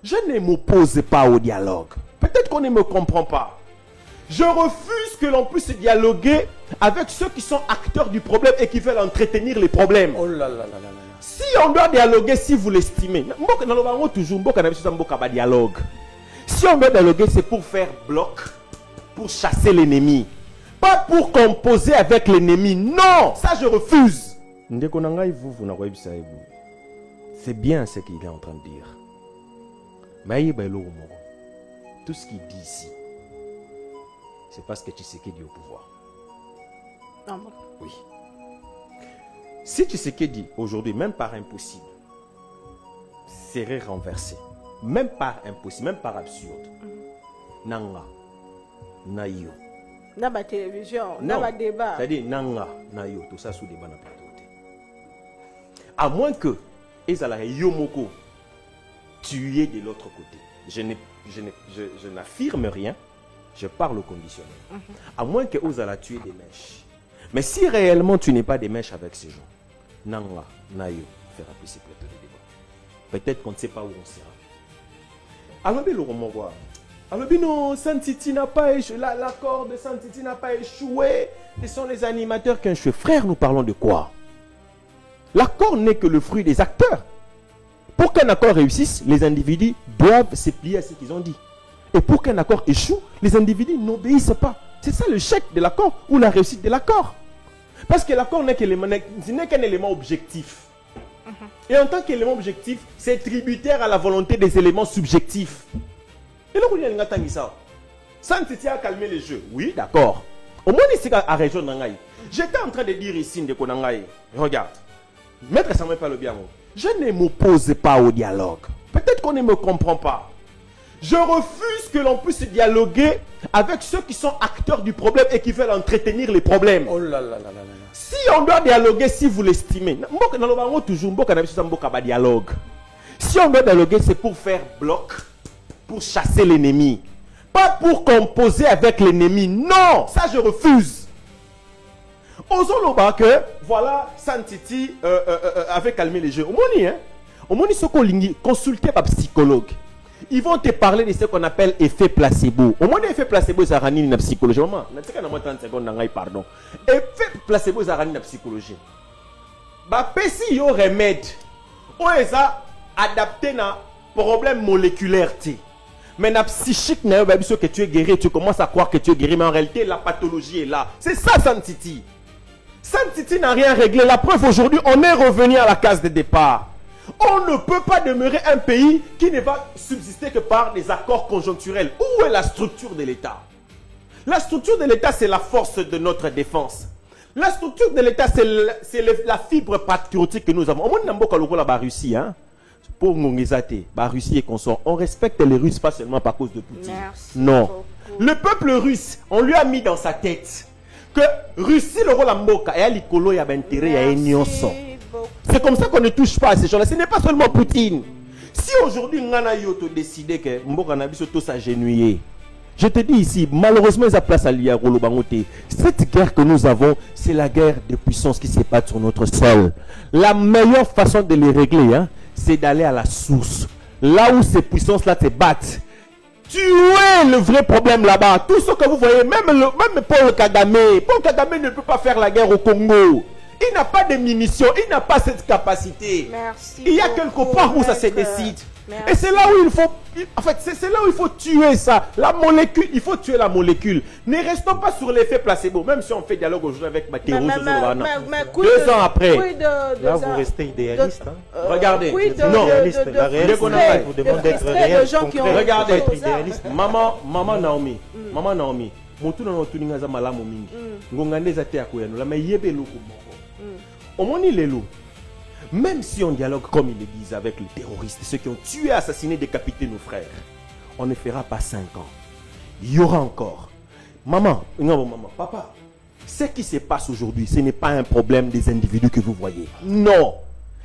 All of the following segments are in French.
Je ne m'oppose pas au dialogue. Peut-être qu'on ne me comprend pas. Je refuse que l'on puisse dialoguer avec ceux qui sont acteurs du problème et qui veulent entretenir les problèmes. Oh là là là là là. Si on doit dialoguer, si vous l'estimez, toujours dialogue. Si on doit dialoguer, c'est pour faire bloc, pour chasser l'ennemi. Pas pour composer avec l'ennemi. Non, ça je refuse. C'est bien ce qu'il est en train de dire. Tout ce qu'il dit ici, c'est parce que Tshisekedi est au pouvoir. Ah bon? Oui. Si Tshisekedi, aujourd'hui, même par impossible, serait renversé, même par impossible, même par absurde, Nanga, Nayo. Dans la télévision, dans le débat. C'est-à-dire Nanga, Nayo, tout ça sous débat n'a pas de. À moins que Ezala Yomoko tué de l'autre côté. Je n'affirme rien, je parle au conditionnel. À moins que Ozala tué des mèches. Mais si réellement tu n'es pas des mèches avec ces gens, Nanga, Nayo, fera plus ces plateaux de débat. Peut-être qu'on ne sait pas où on sera. Alors, le Romogoa. Alors, non, Santiti n'a pas échoué. L'accord de Santiti n'a pas échoué. Ce sont les animateurs qui ont échoué. Frère, nous parlons de quoi? L'accord n'est que le fruit des acteurs. Pour qu'un accord réussisse, les individus doivent se plier à ce qu'ils ont dit. Et pour qu'un accord échoue, les individus n'obéissent pas. C'est ça le chèque de l'accord ou la réussite de l'accord. Parce que l'accord n'est qu'un élément objectif. Et en tant qu'élément objectif, c'est tributaire à la volonté des éléments subjectifs. Et là, on a dit ça. Santiti a calmé les jeux. Oui, d'accord. Au moins, ici, à région Nangaï. J'étais en train de dire ici, de Konangaï. Regarde. Maître Samuel parle bien. Je ne m'oppose pas au dialogue. Peut-être qu'on ne me comprend pas. Je refuse que l'on puisse dialoguer avec ceux qui sont acteurs du problème et qui veulent entretenir les problèmes. Oh là là là là là. Si on doit dialoguer, si vous l'estimez, dialogue. Si on doit dialoguer, c'est pour faire bloc, pour chasser l'ennemi. Pas pour composer avec l'ennemi. Non, ça je refuse. Osoloba que, voilà, Santiti avait calmé les jeux. Au Moni, ce qu'on consulté par psychologue. Ils vont te parler de ce qu'on appelle effet placebo. Au moins, l'effet placebo, ça rend une psychologie. Maman, pardon. Effet placebo, ça rend une psychologie. Bah, si yo remède, on est adapté à problème moléculaire. Mais la psychique, que tu es guéri, tu commences à croire que tu es guéri, mais en réalité, la pathologie est là. C'est ça, Santiti. Santiti n'a rien réglé. La preuve, aujourd'hui, on est revenu à la case de départ. On ne peut pas demeurer un pays qui ne va subsister que par des accords conjoncturels. Où est la structure de l'État? La structure de l'État, c'est la force de notre défense. La structure de l'État, c'est la fibre patriotique que nous avons. La Russie, hein? Pour Ngongezate, la Russie et consorts, on respecte les Russes pas seulement par cause de Poutine. Merci non. Beaucoup. Le peuple russe, on lui a mis dans sa tête que Russie, le rôle et à l'icolo, il y a intérêt, il y a union. C'est comme ça qu'on ne touche pas à ces gens-là. Ce n'est pas seulement Poutine. Si aujourd'hui, Ngana Yoto décidé que Mboka Nabiso s'agenouiller, je te dis ici, malheureusement, ils ont place à l'Iarolo Bangote. Cette guerre que nous avons, c'est la guerre de puissance qui se bat sur notre sol. La meilleure façon de les régler, hein, c'est d'aller à la source. Là où ces puissances-là se battent. Tuer le vrai problème là-bas. Tout ce que vous voyez, même Paul Kagame ne peut pas faire la guerre au Congo. Il n'a pas de munitions, il n'a pas cette capacité. Merci. Il y a quelque part où ça se décide. Merci. Et c'est là où il faut, en fait, c'est là où il faut tuer ça. La molécule, il faut tuer la molécule. Ne restons pas sur l'effet placebo. Même si on fait dialogue aujourd'hui avec Mathéo, 2 ans après. Là, vous restez idéaliste. Regardez. Non, la réalité, vous demande d'être réel. Regardez. Maman Naomi. Maman Naomi. Motu na tuningaza malamu mingi. Ngongande za te akoyano. La mayebe loko moko. Omoni lelo. Même si on dialogue comme ils le disent avec les terroristes, ceux qui ont tué, assassiné, décapité nos frères, on ne fera pas 5 ans. Il y aura encore. Maman, papa, ce qui se passe aujourd'hui, ce n'est pas un problème des individus que vous voyez. Non,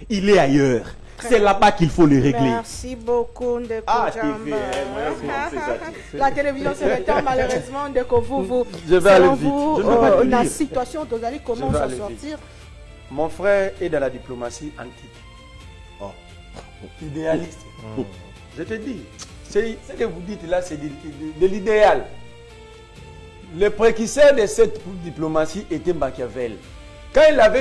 il est ailleurs. C'est là-bas qu'il faut le régler. Merci beaucoup, Ndeko TV, la télévision se retend malheureusement de que vous je vais aller vite. Selon la situation, vous allez comment s'en sortir? Mon frère est dans la diplomatie antique. Oh. Idéaliste. Je te dis. Ce que vous dites là, c'est de l'idéal. Le précurseur de cette diplomatie était Machiavel. Quand il avait